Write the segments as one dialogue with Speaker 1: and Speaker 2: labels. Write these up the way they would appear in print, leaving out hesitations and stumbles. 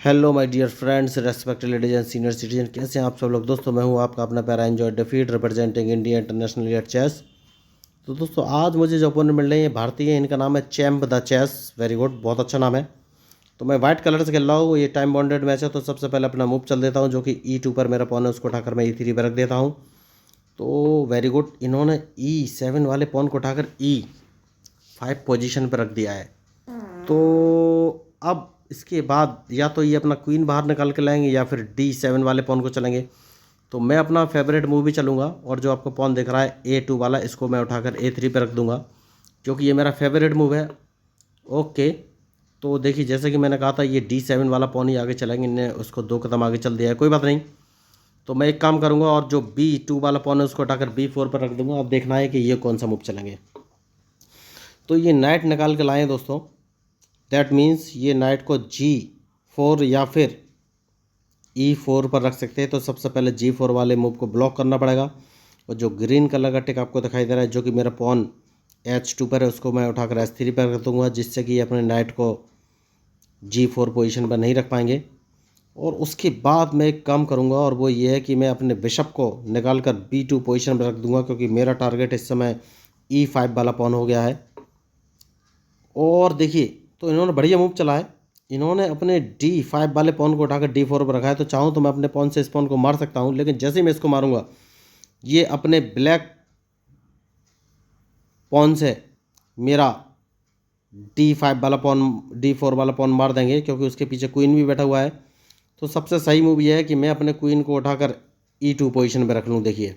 Speaker 1: Hello my dear friends, respected ladies and senior citizen, कैसे हैं आप सब लोग। दोस्तों मैं हूं आपका अपना प्यारा एंजॉय डिफीट representing India international at chess. तो दोस्तों आज मुझे जो ओपोनेंट मिल रहे हैं ये भारतीय है, इनका नाम है champ the chess. Very good, बहुत अच्छा नाम है। तो मैं वाइट कलर से खेल रहा हूँ, ये टाइम बाउंडेड मैच है। तो सबसे पहले अपना मूव चल देता हूँ जो कि E2 पर मेरा पॉन है, उसको उठाकर मैं E3 पर रख देता हूँ। तो वेरी गुड, इन्होंने E7 वाले पॉन को उठाकर E5 पोजीशन पर रख दिया है। तो अब इसके बाद या तो ये अपना क्वीन बाहर निकाल के लाएंगे या फिर D7 वाले पॉन को चलेंगे। तो मैं अपना फेवरेट मूव भी चलूँगा और जो आपको पॉन दिख रहा है A2 वाला, इसको मैं उठाकर A3 पे रख दूंगा क्योंकि ये मेरा फेवरेट मूव है। ओके, तो देखिए जैसे कि मैंने कहा था ये D7 वाला पॉन ही आगे चलेंगे, इनने उसको 2 कदम आगे चल दिया है, कोई बात नहीं। तो मैं एक काम करूँगा और जो B2 वाला पॉन है उसको उठाकर B4 पर रख दूंगा। अब देखना है कि ये कौन सा मूव चलेंगे। तो ये नाइट निकाल के लाएँ दोस्तों, दैट मीन्स ये नाइट को G4 या फिर E4 पर रख सकते हैं। तो सबसे पहले G4 वाले मूव को ब्लॉक करना पड़ेगा और जो ग्रीन कलर का टिक आपको दिखाई दे रहा है जो कि मेरा पॉन H2 पर है, उसको मैं उठाकर H3 पर रख दूंगा, जिससे कि अपने नाइट को G4 पोजीशन पर नहीं रख पाएंगे। और उसके बाद मैं एक काम करूंगा और वो ये है कि मैं अपने बिशप को निकाल कर B2 पोजीशन पर रख दूंगा क्योंकि मेरा टारगेट इस समय E5 वाला पॉन हो गया है। और देखिए तो इन्होंने बढ़िया मूव चला है, इन्होंने अपने D5 वाले पॉन को उठाकर D4 पर रखा है। तो चाहूँ तो मैं अपने पॉन से इस पॉन को मार सकता हूँ, लेकिन जैसे ही मैं इसको मारूंगा ये अपने ब्लैक पॉन से मेरा D5 वाला पॉन D4 वाला पॉन मार देंगे क्योंकि उसके पीछे क्वीन भी बैठा हुआ है। तो सबसे सही मूव ये है कि मैं अपने क्वीन को उठाकर E2 पोजीशन पर रख लूँ। देखिए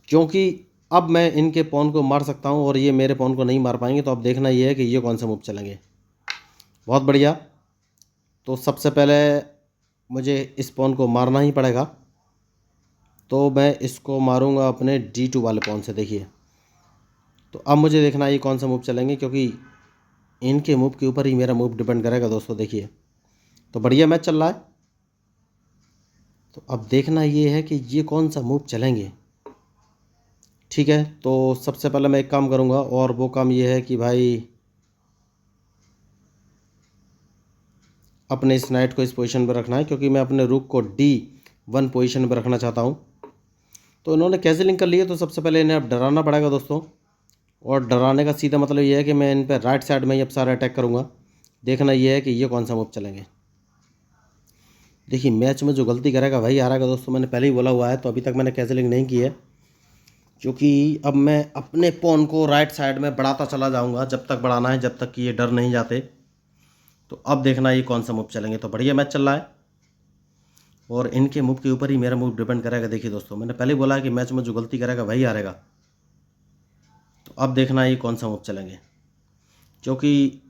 Speaker 1: क्योंकि अब मैं इनके पॉन को मार सकता हूँ और ये मेरे पॉन को नहीं मार पाएंगे। तो अब देखना ये है कि ये कौन सा मूव चलेंगे। बहुत बढ़िया, तो सबसे पहले मुझे इस पॉन को मारना ही पड़ेगा। तो मैं इसको मारूंगा अपने D2 वाले पॉन से। देखिए तो अब मुझे देखना है ये कौन सा मूव चलेंगे क्योंकि इनके मूव के ऊपर ही मेरा मूव डिपेंड करेगा दोस्तों। देखिए तो बढ़िया मैच चल रहा है। तो अब देखना ये है कि ये कौन सा मूव चलेंगे। ठीक है, तो सबसे पहले मैं एक काम करूंगा और वो काम ये है कि भाई अपने इस नाइट को इस पोजीशन पर रखना है क्योंकि मैं अपने रूक को D1 पोजीशन पर रखना चाहता हूँ। तो इन्होंने कैंसिलिंग कर ली है, तो सबसे पहले इन्हें अब डराना पड़ेगा दोस्तों। और डराने का सीधा मतलब ये है कि मैं इन पर राइट साइड में ही अब सारा अटैक करूँगा। देखना ये है कि ये कौन सा मूव चलेंगे। देखिए मैच में जो गलती करेगा वही हारेगा दोस्तों, मैंने पहले ही बोला हुआ है। तो अभी तक मैंने कैंसिलिंग नहीं की है क्योंकि अब मैं अपने पॉन को राइट साइड में बढ़ाता चला जाऊँगा, जब तक बढ़ाना है जब तक कि ये डर नहीं जाते। तो अब देखना ये कौन सा मूव चलेंगे। तो बढ़िया मैच चल रहा है और इनके मूव के ऊपर ही मेरा मूव डिपेंड करेगा। देखिए दोस्तों मैंने पहले ही बोला है कि मैच में जो गलती करेगा वही हारेगा। तो अब देखना ये कौन सा मूव चलेंगे क्योंकि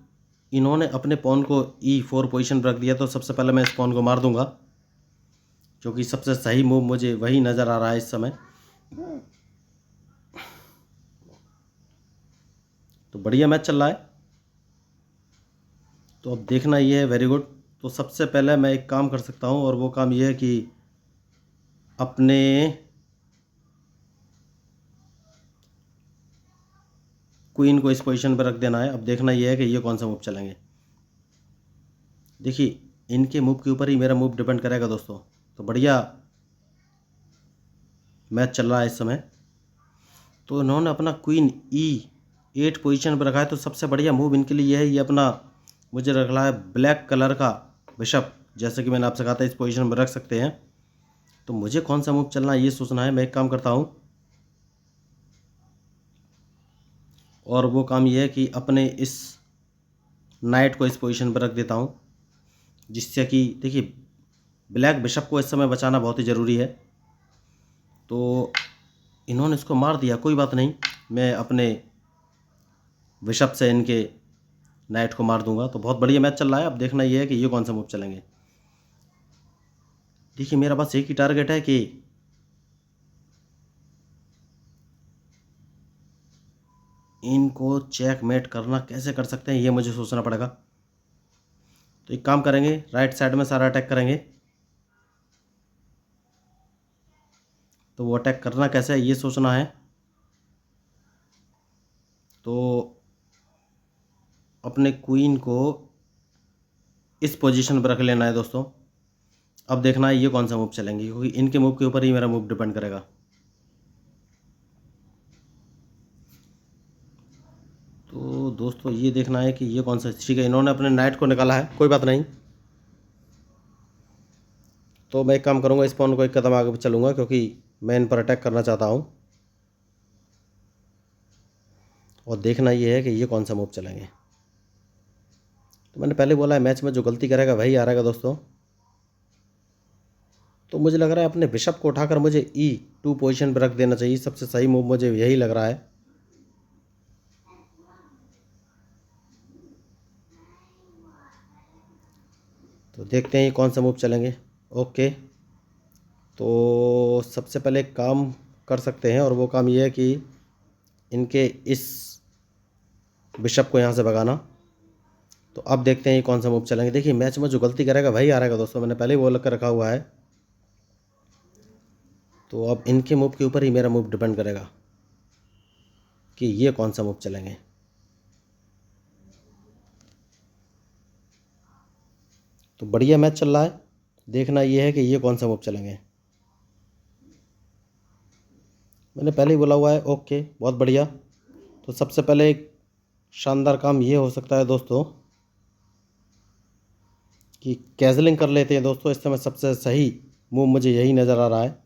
Speaker 1: इन्होंने अपने पॉन को E4 पोजीशन पर रख दिया। तो सबसे पहले मैं इस पॉन को मार दूंगा क्योंकि सबसे सही मूव मुझे वही नज़र आ रहा है इस समय। तो बढ़िया मैच चल रहा है। तो अब देखना ये है, वेरी गुड। तो सबसे पहले मैं एक काम कर सकता हूँ और वो काम ये है कि अपने क्वीन को इस पोजीशन पर रख देना है। अब देखना ये है कि ये कौन सा मूव चलेंगे। देखिए इनके मूव के ऊपर ही मेरा मूव डिपेंड करेगा दोस्तों। तो बढ़िया मैच चल रहा है इस समय। तो इन्होंने अपना क्वीन E8 पोजीशन पर रखा है। तो सबसे बढ़िया मूव इनके लिए ये है, ये अपना मुझे रख रहा है ब्लैक कलर का बिशप, जैसे कि मैंने आपसे कहा था इस पोजीशन पर रख सकते हैं। तो मुझे कौन सा मूव चलना है ये सोचना है। मैं एक काम करता हूँ और वो काम ये है कि अपने इस नाइट को इस पोजीशन पर रख देता हूँ, जिससे कि देखिए ब्लैक बिशप को इस समय बचाना बहुत ही ज़रूरी है। तो इन्होंने इसको मार दिया, कोई बात नहीं, मैं अपने बिशप से इनके नाइट को मार दूंगा। तो बहुत बढ़िया मैच चल रहा है। अब देखना ये है कि ये कौन सा मूव चलेंगे। देखिए मेरा बस एक ही टारगेट है कि इनको चेकमेट करना कैसे कर सकते हैं ये मुझे सोचना पड़ेगा। तो एक काम करेंगे, राइट साइड में सारा अटैक करेंगे। तो वो अटैक करना कैसे है ये सोचना है। तो अपने क्वीन को इस पोजीशन पर रख लेना है दोस्तों। अब देखना है ये कौन सा मूव चलेंगे, क्योंकि इनके मूव के ऊपर ही मेरा मूव डिपेंड करेगा। तो दोस्तों ये देखना है कि ये कौन सा, ठीक है इन्होंने अपने नाइट को निकाला है, कोई बात नहीं। तो मैं एक काम करूँगा, इस पॉन को एक कदम आगे चलूँगा, क्योंकि मैं इन पर अटैक करना चाहता हूँ। और देखना ये है कि ये कौन सा मूव चलेंगे। तो मैंने पहले बोला है मैच में जो गलती करेगा वही हारेगा दोस्तों। तो मुझे लग रहा है अपने बिशप को उठाकर मुझे E2 पोजीशन पर रख देना चाहिए, सबसे सही मूव मुझे यही लग रहा है। तो देखते हैं ये कौन सा मूव चलेंगे। ओके, तो सबसे पहले एक काम कर सकते हैं, और वो काम ये है कि इनके इस बिशप को यहाँ से भगाना। तो अब देखते हैं ये कौन सा मूव चलेंगे। देखिए मैच में जो गलती करेगा वही हारेगा दोस्तों, मैंने पहले ही बोल कर रखा हुआ है। तो अब इनके मूव के ऊपर ही मेरा मूव डिपेंड करेगा कि ये कौन सा मूव चलेंगे। तो बढ़िया मैच चल रहा है, देखना ये है कि ये कौन सा मूव चलेंगे। मैंने पहले ही बोला हुआ है। ओके, बहुत बढ़िया। तो सबसे पहले एक शानदार काम ये हो सकता है दोस्तों कि कैजलिंग कर लेते हैं दोस्तों। इस समय सबसे सही मूव मुझे यही नज़र आ रहा है।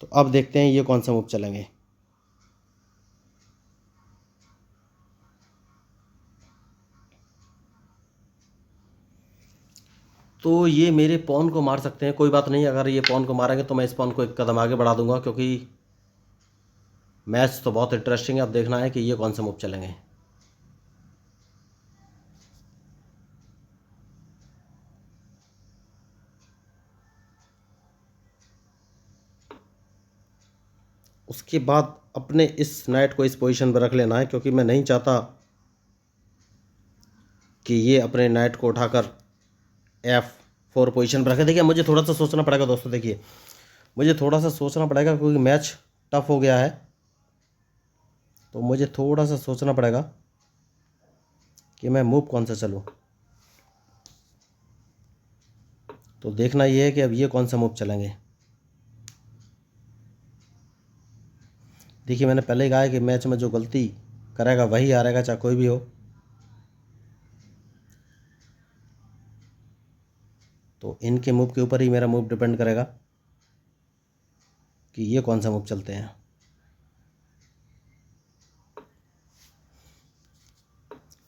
Speaker 1: तो अब देखते हैं ये कौन सा मूव चलेंगे। तो ये मेरे पॉन को मार सकते हैं, कोई बात नहीं। अगर ये पॉन को मारेंगे तो मैं इस पॉन को एक कदम आगे बढ़ा दूंगा, क्योंकि मैच तो बहुत इंटरेस्टिंग है। अब देखना है कि ये कौन सा मूव चलेंगे। उसके बाद अपने इस नाइट को इस पोजीशन पर रख लेना है, क्योंकि मैं नहीं चाहता कि ये अपने नाइट को उठाकर F4 पोजीशन पर रखे। देखिए मुझे थोड़ा सा सोचना पड़ेगा दोस्तों, देखिए मुझे थोड़ा सा सोचना पड़ेगा, क्योंकि मैच टफ हो गया है। तो मुझे थोड़ा सा सोचना पड़ेगा कि मैं मूव कौन सा चलूँ। तो देखना ये है कि अब ये कौन सा मूव चलेंगे। देखिए मैंने पहले ही कहा है कि मैच में जो गलती करेगा वही हारेगा, चाहे कोई भी हो। तो इनके मूव के ऊपर ही मेरा मूव डिपेंड करेगा कि ये कौन सा मूव चलते हैं।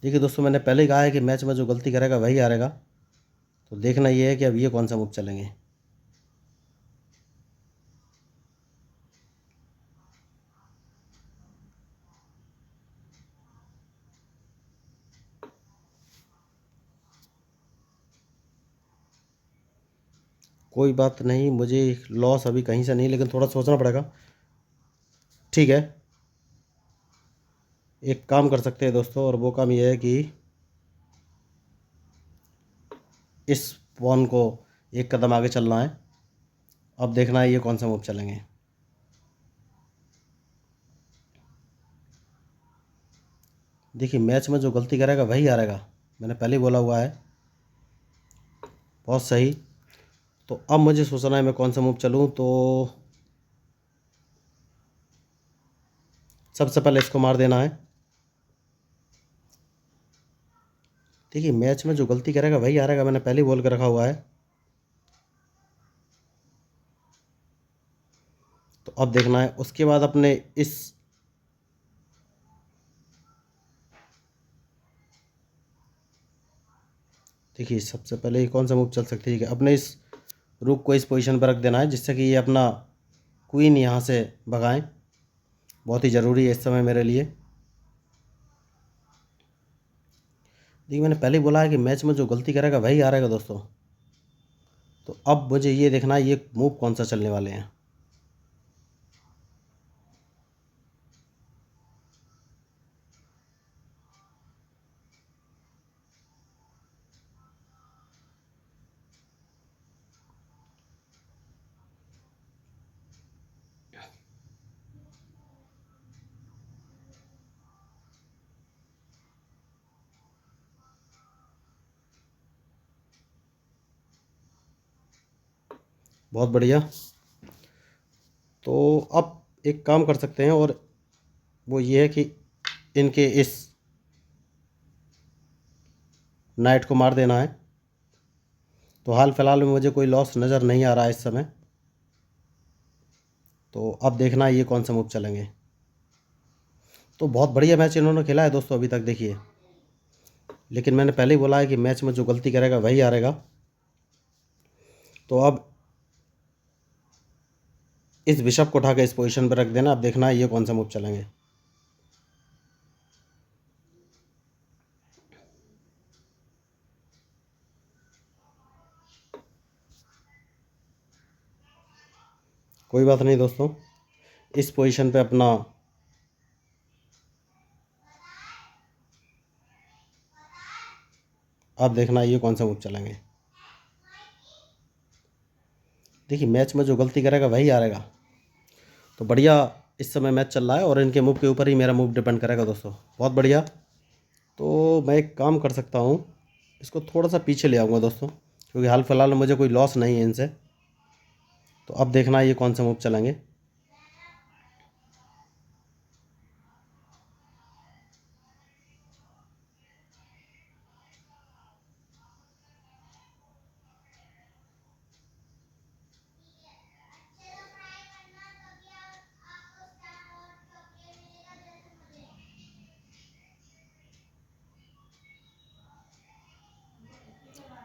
Speaker 1: देखिए दोस्तों मैंने पहले ही कहा है कि मैच में जो गलती करेगा वही हारेगा। तो देखना ये है कि अब ये कौन सा मूव चलेंगे। कोई बात नहीं, मुझे लॉस अभी कहीं से नहीं, लेकिन थोड़ा सोचना पड़ेगा। ठीक है, एक काम कर सकते हैं दोस्तों, और वो काम ये है कि इस पॉन को एक कदम आगे चलना है। अब देखना है ये कौन सा मूव चलेंगे। देखिए मैच में जो गलती करेगा वही हारेगा, मैंने पहले ही बोला हुआ है। बहुत सही। तो अब मुझे सोचना है मैं कौन सा मूव चलूँ। तो सबसे पहले इसको मार देना है। देखिए मैच में जो गलती करेगा वही हारेगा, मैंने पहले ही बोल कर रखा हुआ है। तो अब देखना है उसके बाद अपने इस देखिए सबसे पहले ये कौन सा मूव चल सकती है कि अपने इस रुक को इस पोजीशन पर रख देना है, जिससे कि ये अपना क्वीन यहाँ से भगाएं। बहुत ही ज़रूरी है इस समय मेरे लिए। देखिए मैंने पहले ही बोला है कि मैच में जो गलती करेगा वही हारेगा दोस्तों। तो अब मुझे ये देखना है ये मूव कौन सा चलने वाले हैं। बहुत बढ़िया। तो अब एक काम कर सकते हैं, और वो ये है कि इनके इस नाइट को मार देना है। तो हाल फिलहाल में मुझे कोई लॉस नज़र नहीं आ रहा है इस समय। तो अब देखना है ये कौन सा मूव चलेंगे। तो बहुत बढ़िया मैच इन्होंने खेला है दोस्तों अभी तक, देखिए। लेकिन मैंने पहले ही बोला है कि मैच में जो गलती करेगा वही हारेगा। तो अब इस बिशप को उठा के इस पोजीशन पर रख देना। अब देखना है ये कौन सा मूव चलेंगे। कोई बात नहीं दोस्तों, इस पोजीशन पे अपना अब देखना है ये कौन सा मूव चलेंगे। देखिए मैच में जो गलती करेगा वही हारेगा। तो बढ़िया इस समय मैच चल रहा है और इनके मूव के ऊपर ही मेरा मूव डिपेंड करेगा दोस्तों। बहुत बढ़िया। तो मैं एक काम कर सकता हूँ, इसको थोड़ा सा पीछे ले आऊँगा दोस्तों, क्योंकि हाल फिलहाल में मुझे कोई लॉस नहीं है इनसे। तो अब देखना है ये कौन सा मूव चलेंगे।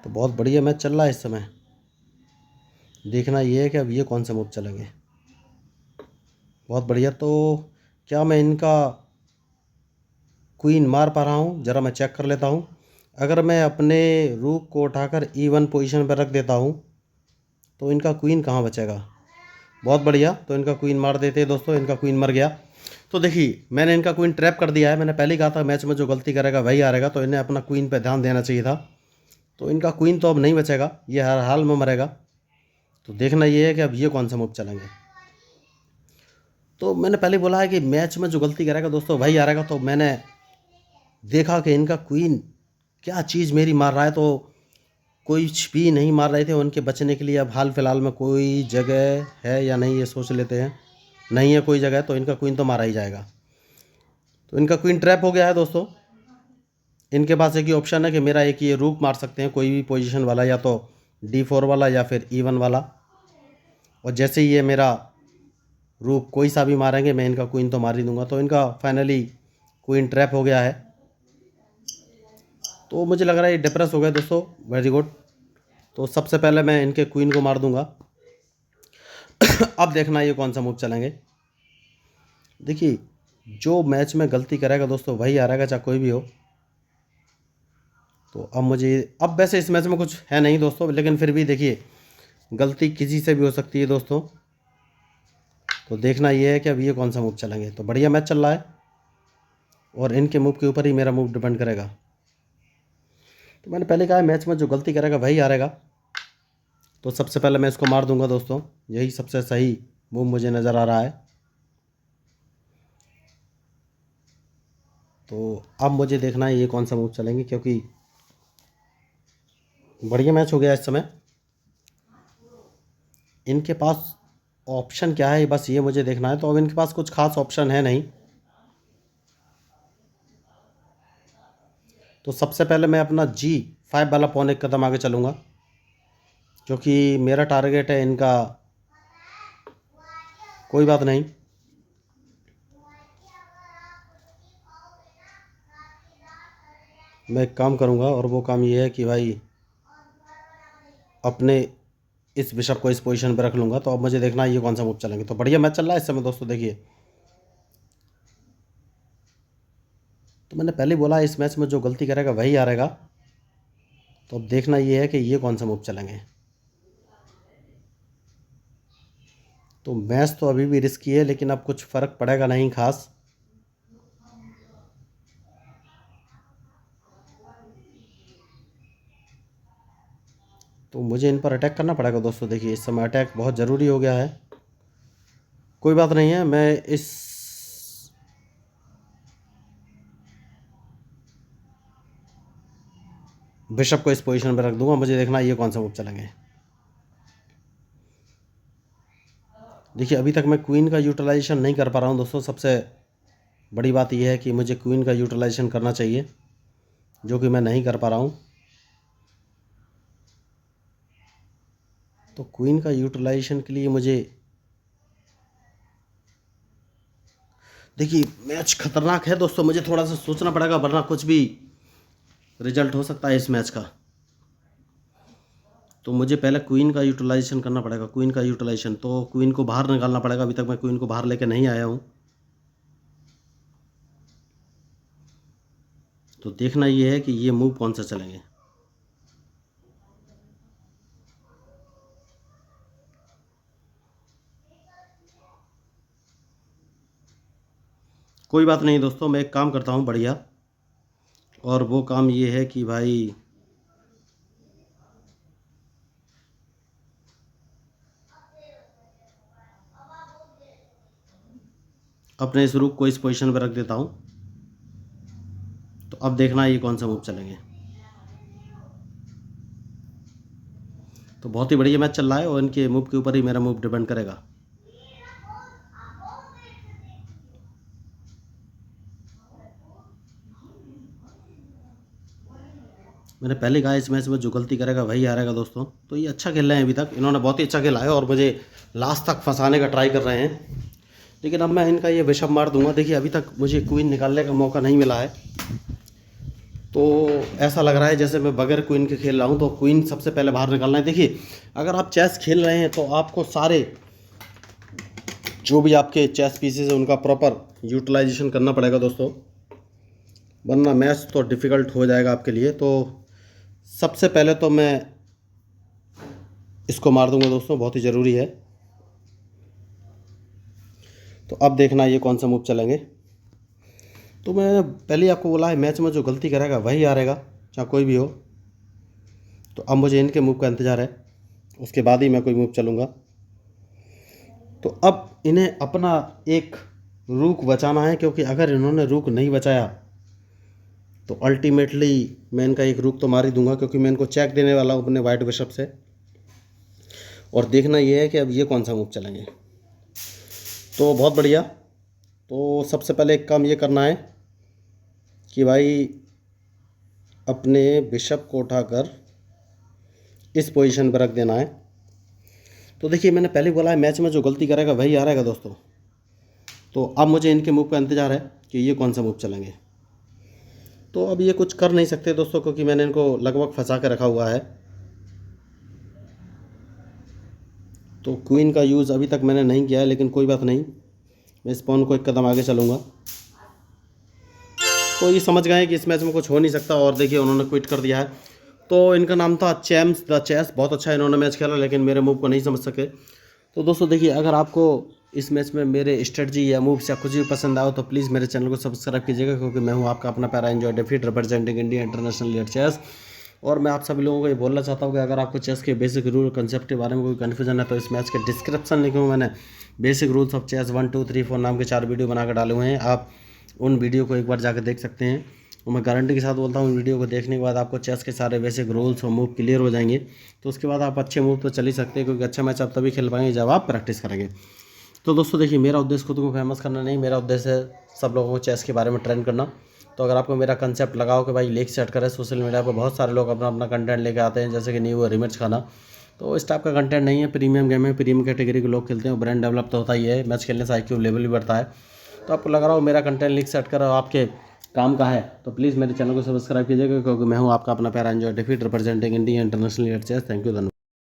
Speaker 1: तो बहुत बढ़िया मैच चल रहा है इस समय। देखना ये है कि अब ये कौन सा मूव चलेंगे। बहुत बढ़िया। तो क्या मैं इनका क्वीन मार पा रहा हूँ, ज़रा मैं चेक कर लेता हूँ। अगर मैं अपने रूक को उठाकर E1 पोजीशन पर रख देता हूँ तो इनका क्वीन कहाँ बचेगा। बहुत बढ़िया। तो इनका क्वीन मार देते हैं दोस्तों, इनका क्वीन मर गया। तो देखिए मैंने इनका क्वीन ट्रैप कर दिया है। मैंने पहले ही कहा था मैच में जो गलती करेगा वही हारेगा, तो इन्हें अपना क्वीन पे ध्यान देना चाहिए था। तो इनका क्वीन तो अब नहीं बचेगा, ये हर हाल में मरेगा। तो देखना ये है कि अब ये कौन सा मूव चलेंगे। तो मैंने पहले बोला है कि मैच में जो गलती करेगा दोस्तों वही हारेगा। तो मैंने देखा कि इनका क्वीन क्या चीज़ मेरी मार रहा है, तो कुछ भी नहीं मार रहे थे उनके बचने के लिए। अब हाल फिलहाल में कोई जगह है या नहीं ये सोच लेते हैं। नहीं है कोई जगह, तो इनका क्वीन तो मारा ही जाएगा। तो इनका क्वीन ट्रैप हो गया है दोस्तों। इनके पास एक ही ऑप्शन है कि मेरा एक ये रूक मार सकते हैं, कोई भी पोजीशन वाला, या तो D4 वाला या फिर E1 वाला। और जैसे ही ये मेरा रूक कोई सा भी मारेंगे मैं इनका क्वीन तो मार ही दूंगा। तो इनका फाइनली क्वीन ट्रैप हो गया है। तो मुझे लग रहा है ये डिप्रेस हो गया दोस्तों। Very good. तो सबसे पहले मैं इनके क्वीन को मार दूंगा। अब देखना ये कौन सा मूव चलेंगे। देखिए जो मैच में गलती करेगा दोस्तों वही हारेगा, चाहे कोई भी हो। तो अब मुझे, अब वैसे इस मैच में कुछ है नहीं दोस्तों, लेकिन फिर भी देखिए गलती किसी से भी हो सकती है दोस्तों। तो देखना ये है कि अब ये कौन सा मूव चलेंगे। तो बढ़िया मैच चल रहा है और इनके मूव के ऊपर ही मेरा मूव डिपेंड करेगा। तो मैंने पहले कहा है मैच में जो गलती करेगा वही हारेगा। तो सबसे पहले मैं इसको मार दूंगा दोस्तों, यही सबसे सही मूव मुझे नज़र आ रहा है। तो अब मुझे देखना है ये कौन सा मूव चलेंगे, क्योंकि बढ़िया मैच हो गया इस समय। इनके पास ऑप्शन क्या है बस ये मुझे देखना है। तो अब इनके पास कुछ खास ऑप्शन है नहीं। तो सबसे पहले मैं अपना G5 वाला पॉन एक कदम आगे चलूँगा, क्योंकि मेरा टारगेट है इनका। कोई बात नहीं, मैं एक काम करूँगा, और वो काम ये है कि भाई अपने इस बिशप को इस पोजीशन पर रख लूँगा। तो अब मुझे देखना है ये कौन सा मूव चलेंगे। तो बढ़िया मैच चल रहा है इस समय दोस्तों, देखिए। तो मैंने पहले ही बोला इस मैच में जो गलती करेगा वही हारेगा। तो अब देखना ये है कि ये कौन सा मूव चलेंगे। तो मैच तो अभी भी रिस्की है, लेकिन अब कुछ फ़र्क पड़ेगा नहीं खास। तो मुझे इन पर अटैक करना पड़ेगा दोस्तों। देखिए इस समय अटैक बहुत ज़रूरी हो गया है। कोई बात नहीं है, मैं इस बिशप को इस पोजीशन पर रख दूंगा। मुझे देखना है ये कौन सा मूव चलेंगे। देखिए अभी तक मैं क्वीन का यूटिलाइजेशन नहीं कर पा रहा हूँ दोस्तों। सबसे बड़ी बात यह है कि मुझे क्वीन का यूटिलाइजेशन करना चाहिए, जो कि मैं नहीं कर पा रहा हूँ। तो क्वीन का यूटिलाइजेशन के लिए मुझे, देखिए मैच खतरनाक है दोस्तों, मुझे थोड़ा सा सोचना पड़ेगा, वरना कुछ भी रिजल्ट हो सकता है इस मैच का। तो मुझे पहले क्वीन का यूटिलाइजेशन करना पड़ेगा। क्वीन का यूटिलाइजेशन, तो क्वीन को बाहर निकालना पड़ेगा। अभी तक मैं क्वीन को बाहर लेके नहीं आया हूँ। तो देखना ये है कि ये मूव कौन सा चलेंगे। कोई बात नहीं दोस्तों, मैं एक काम करता हूँ बढ़िया, और वो काम ये है कि भाई अपने इस रुक को इस पोजीशन पर रख देता हूँ। तो अब देखना ये कौन सा मूव चलेंगे। तो बहुत ही बढ़िया मैच चल रहा है और इनके मूव के ऊपर ही मेरा मूव डिपेंड करेगा। मैंने पहले कहा इस मैच में जो गलती करेगा वही हारेगा दोस्तों। तो ये अच्छा खेल रहे हैं, अभी तक इन्होंने बहुत ही अच्छा खेला है और मुझे लास्ट तक फंसाने का ट्राई कर रहे हैं। लेकिन अब मैं इनका ये बिशप मार दूंगा। देखिए अभी तक मुझे क्वीन निकालने का मौका नहीं मिला है, तो ऐसा लग रहा है जैसे मैं बगैर क्वीन के खेल रहा हूँ। तो क्वीन सबसे पहले बाहर निकालना है। देखिए अगर आप चेस खेल रहे हैं तो आपको सारे जो भी आपके चेस पीसेस हैं उनका प्रॉपर यूटिलाइजेशन करना पड़ेगा दोस्तों, वरना मैच तो डिफ़िकल्ट हो जाएगा आपके लिए। तो सबसे पहले तो मैं इसको मार दूंगा दोस्तों, बहुत ही ज़रूरी है। तो अब देखना ये कौन सा मूव चलेंगे। तो मैं पहले ही आपको बोला है मैच में जो गलती करेगा वही हारेगा, चाहे कोई भी हो। तो अब मुझे इनके मूव का इंतज़ार है, उसके बाद ही मैं कोई मूव चलूँगा। तो अब इन्हें अपना एक रूक बचाना है, क्योंकि अगर इन्होंने रूक नहीं बचाया तो अल्टीमेटली मैं इनका एक रूक तो मार ही दूंगा, क्योंकि मैं इनको चेक देने वाला हूँ अपने वाइट बिशप से। और देखना ये है कि अब ये कौन सा मूव चलेंगे। तो बहुत बढ़िया। तो सबसे पहले एक काम ये करना है कि भाई अपने बिशप को उठाकर इस पोजीशन पर रख देना है। तो देखिए मैंने पहले बोला है मैच में जो गलती करेगा वही हारेगा दोस्तों। तो अब मुझे इनके मूव का इंतज़ार है कि ये कौन सा मूव चलेंगे। तो अब ये कुछ कर नहीं सकते दोस्तों, क्योंकि मैंने इनको लगभग फंसा के रखा हुआ है। तो क्वीन का यूज़ अभी तक मैंने नहीं किया है, लेकिन कोई बात नहीं, मैं इस पॉन को एक कदम आगे चलूँगा। तो ये समझ गए कि इस मैच में कुछ हो नहीं सकता, और देखिए उन्होंने क्विट कर दिया है। तो इनका नाम था चैम्प्स द चेस। बहुत अच्छा इन्होंने मैच खेला, लेकिन मेरे मूव को नहीं समझ सके। तो दोस्तों देखिए अगर आपको इस मैच में मेरे स्ट्रेटजी या मूव्स या कुछ भी पसंद आओ तो प्लीज़ मेरे चैनल को सब्सक्राइब कीजिएगा, क्योंकि मैं हूँ आपका अपना पैरा एंजॉय डेफीट representing India international at chess. और मैं आप सभी लोगों को ये बोलना चाहता हूँ कि अगर आपको चेस के बेसिक रूल कंसेप्ट के बारे में कोई कन्फ्यूजन है तो इस मैच के डिस्क्रिप्शन लिखे हुए मैंने बेसिक रूल्स ऑफ चेस 1 2 3 4 नाम के 4 वीडियो बनाकर डाले हुए हैं। आप उन वीडियो को एक बार जाकर देख सकते हैं। और मैं गारंटी के साथ बोलता हूँ वीडियो को देखने के बाद आपको चेस के सारे बेसिक रूल्स और मूव क्लियर हो जाएंगे। तो उसके बाद आप अच्छे मूव तो चल ही सकते हैं, क्योंकि अच्छा मैच आप तभी खेल पाएंगे जब आप प्रैक्टिस करेंगे। तो दोस्तों देखिए मेरा उद्देश्य खुद को फेमस करना नहीं, मेरा उद्देश्य है सब लोगों को चेस के बारे में ट्रेन करना। तो अगर आपको मेरा कंसेप्ट लगाओ कि भाई लेक सेट करें, सोशल मीडिया पर बहुत सारे लोग अपना अपना कंटेंट लेके आते हैं, जैसे कि न्यू रिमिट्स खाना। तो इस टाइप का कंटेंट नहीं है, प्रीमियम गेम है, प्रीमियम कैटेगरी के लोग खेलते हैं, ब्रांड डेवलप तो होता ही है, मैच खेलने से IQ लेवल भी बढ़ता है। तो आपको लग रहा हो मेरा कंटेंट लिख सेट कर आपके काम का है तो प्लीज़ मेरे चैनल को सब्सक्राइब कीजिएगा, क्योंकि मैं हूँ आपका अपना पैरा एंजॉय डेफीट representing India international at chess. Thank you, धन्यवाद।